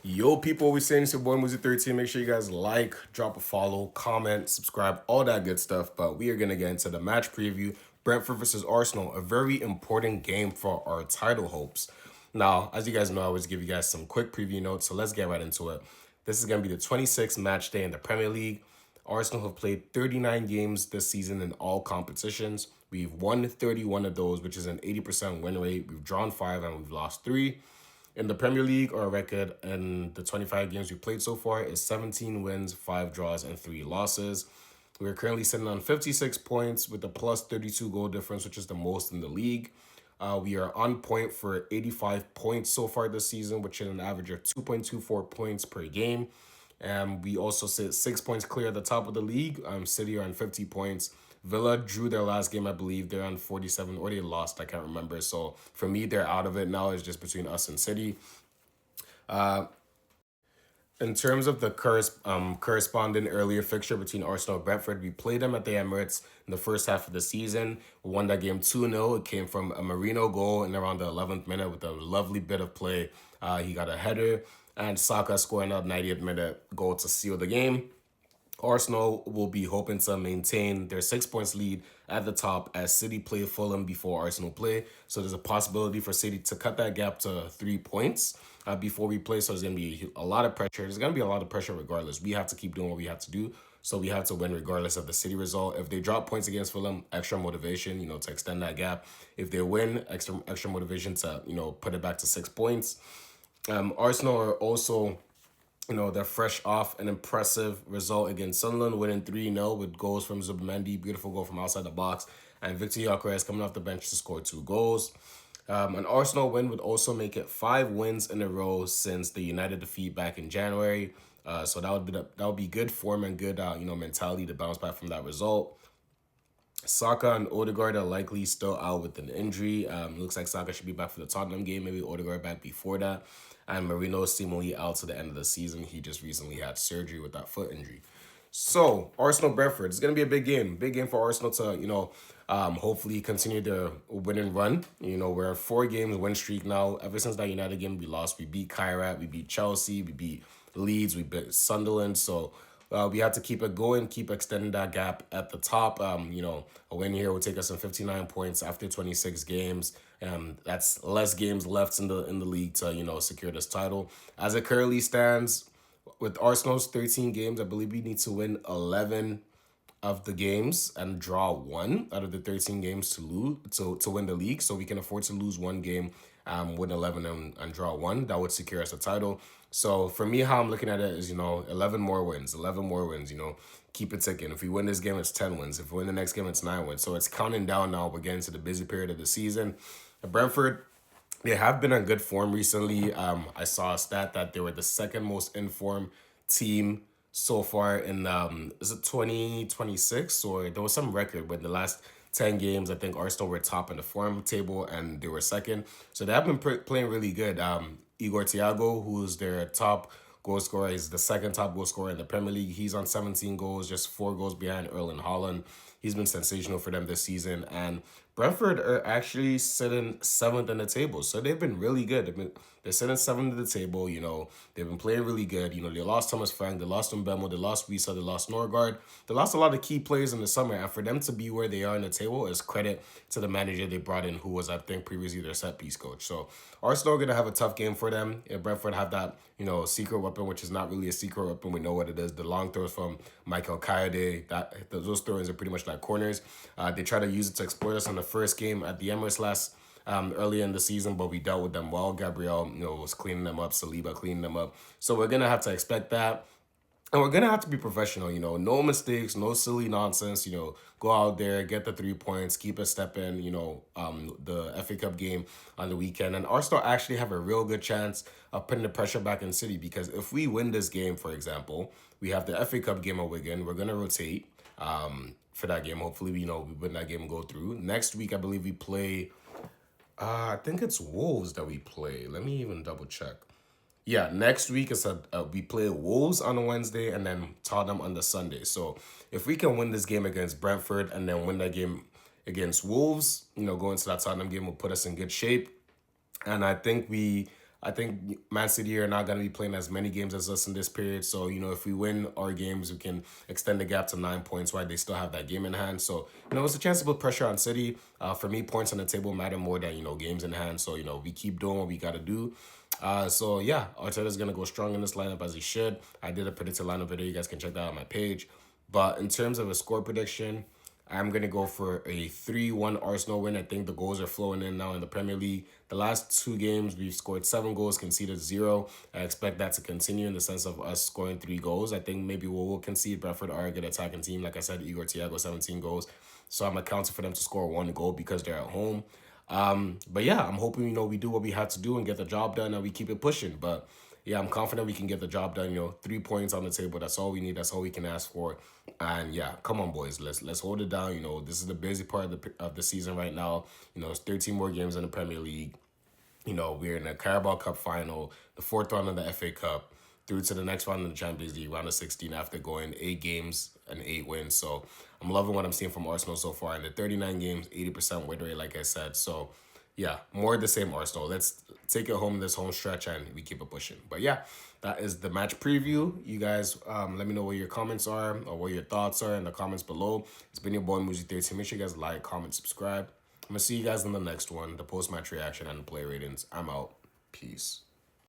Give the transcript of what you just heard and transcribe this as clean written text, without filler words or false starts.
Yo, people, we saying it's your boy Muzi 13. Make sure you guys like, drop a follow, comment, subscribe, all that good stuff. But we are gonna get into the match preview. Brentford versus Arsenal, a very important game for our title hopes. Now, as you guys know, I always give you guys some quick preview notes, so let's get right into it. This is gonna be the 26th match day in the Premier League. Arsenal have played 39 games this season in all competitions. We've won 31 of those, which is an 80% win rate. We've drawn 5 and we've lost 3. In the Premier League, our record in the 25 games we played so far is 17 wins, 5 draws, and 3 losses. We're currently sitting on 56 points with a plus 32 goal difference, which is the most in the league. We are on point for 85 points so far this season, which is an average of 2.24 points per game. And we also sit 6 points clear at the top of the league. City are on 50 points. Villa drew their last game, I believe. They're on 47, or they lost. I can't remember. So for me, they're out of it now. It's just between us and City. In terms of the corresponding earlier fixture between Arsenal and Brentford, we played them at the Emirates in the first half of the season. We won that game 2-0. It came from a Marino goal in around the 11th minute with a lovely bit of play. He got a header, and Saka scoring a 90th minute goal to seal the game. Arsenal will be hoping to maintain their 6 points lead at the top as City play Fulham before Arsenal play. So there's a possibility for City to cut that gap to 3 points before we play. So there's going to be a lot of pressure. There's going to be a lot of pressure regardless. We have to keep doing what we have to do. So we have to win regardless of the City result. If they drop points against Fulham, extra motivation, to extend that gap. If they win, extra motivation to, put it back to 6 points. Arsenal are also they're fresh off an impressive result against Sunderland, winning 3-0 with goals from Zubimendi, beautiful goal from outside the box, and Victor Gyökeres coming off the bench to score 2 goals. An Arsenal win would also make it 5 wins in a row since the United defeat back in January. So that would be good form and good mentality to bounce back from that result. Saka and Odegaard are likely still out with an injury. Looks like Saka should be back for the Tottenham game, maybe Odegaard back before that. And Marino is seemingly out to the end of the season. He just recently had surgery with that foot injury. So, Arsenal Brentford. It's going to be a big game. Big game for Arsenal to, hopefully continue their winning run. We're a 4 games win streak now. Ever since that United game we lost, we beat Kairat, we beat Chelsea, we beat Leeds, we beat Sunderland. So, we have to keep it going, keep extending that gap at the top. A win here will take us in 59 points after 26 games. That's less games left in the league to secure this title. As it currently stands, with Arsenal's 13 games, I believe we need to win 11 of the games and draw 1 out of the 13 games to win the league. So we can afford to lose 1 game, win 11 and draw 1. That would secure us a title. So for me, how I'm looking at it is, 11 more wins, keep it ticking. If we win this game, it's 10 wins. If we win the next game, it's 9 wins. So it's counting down now. We're getting to the busy period of the season. Brentford, they have been on good form recently. I saw a stat that they were the second most informed team so far in is it 2026, or there was some record when the last 10 games I think Arsenal were top in the form table and they were second. So they have been playing really good. Igor Thiago, who's their top goal scorer, is the second top goal scorer in the Premier League. He's on 17 goals, just 4 goals behind Erling Haaland. He's been sensational for them this season. And Brentford are actually sitting 7th in the table. So they've been really good. They're sitting 7th in the table. They've been playing really good. They lost Thomas Frank, they lost Mbemo, they lost Wisa, they lost Norgard. They lost a lot of key players in the summer. And for them to be where they are in the table is credit to the manager they brought in, who was, I think, previously their set piece coach. So Arsenal are going to have a tough game for them. If Brentford have that, secret weapon, which is not really a secret weapon. We know what it is. The long throws from Michael Kayode, those throws are pretty much like corners. They try to use it to exploit us on the first game at the Emirates last earlier in the season, but we dealt with them well. Gabriel, was cleaning them up. Saliba cleaning them up. So we're gonna have to expect that. And we're going to have to be professional, no mistakes, no silly nonsense, go out there, get the 3 points, keep a step in, the FA Cup game on the weekend. And Arsenal actually have a real good chance of putting the pressure back in City, because if we win this game, for example, we have the FA Cup game at Wigan. We're going to rotate for that game. Hopefully, we win that game and go through. Next week, I believe we play, I think it's Wolves that we play. Let me even double check. Yeah, next week is we play Wolves on a Wednesday and then Tottenham on the Sunday. So if we can win this game against Brentford and then win that game against Wolves, going to that Tottenham game will put us in good shape. And I think we I think Man City are not going to be playing as many games as us in this period. So, if we win our games, we can extend the gap to 9 points while they still have that game in hand. So, it's a chance to put pressure on City. For me, points on the table matter more than, games in hand. So, we keep doing what we got to do. So yeah, Arteta's gonna go strong in this lineup as he should. I did a predicted lineup video. You guys can check that out on my page. But in terms of a score prediction, I'm gonna go for a 3-1 Arsenal win. I think the goals are flowing in now in the Premier League. The last two games we've scored 7 goals, conceded 0. I expect that to continue in the sense of us scoring 3 goals. I think maybe we'll concede. Brentford are a good attacking team. Like I said, Igor Thiago 17 goals. So I'm accounting for them to score 1 goal because they're at home. But yeah, I'm hoping, we do what we have to do and get the job done and we keep it pushing. But yeah, I'm confident we can get the job done. 3 points on the table. That's all we need. That's all we can ask for. And yeah, come on, boys. Let's hold it down. This is the busy part of the season right now. It's 13 more games in the Premier League. We're in the Carabao Cup final, the fourth round of the FA Cup, through to the next round of the Champions League, round of 16 after going 8 games and 8 wins. So I'm loving what I'm seeing from Arsenal so far. In the 39 games, 80% win rate, like I said. So yeah, more of the same Arsenal. Let's take it home this home stretch and we keep it pushing. But yeah, that is the match preview. You guys, let me know what your comments are or what your thoughts are in the comments below. It's been your boy Muzi13. Make sure you guys like, comment, subscribe. I'm gonna see you guys in the next one, the post-match reaction and the play ratings. I'm out. Peace.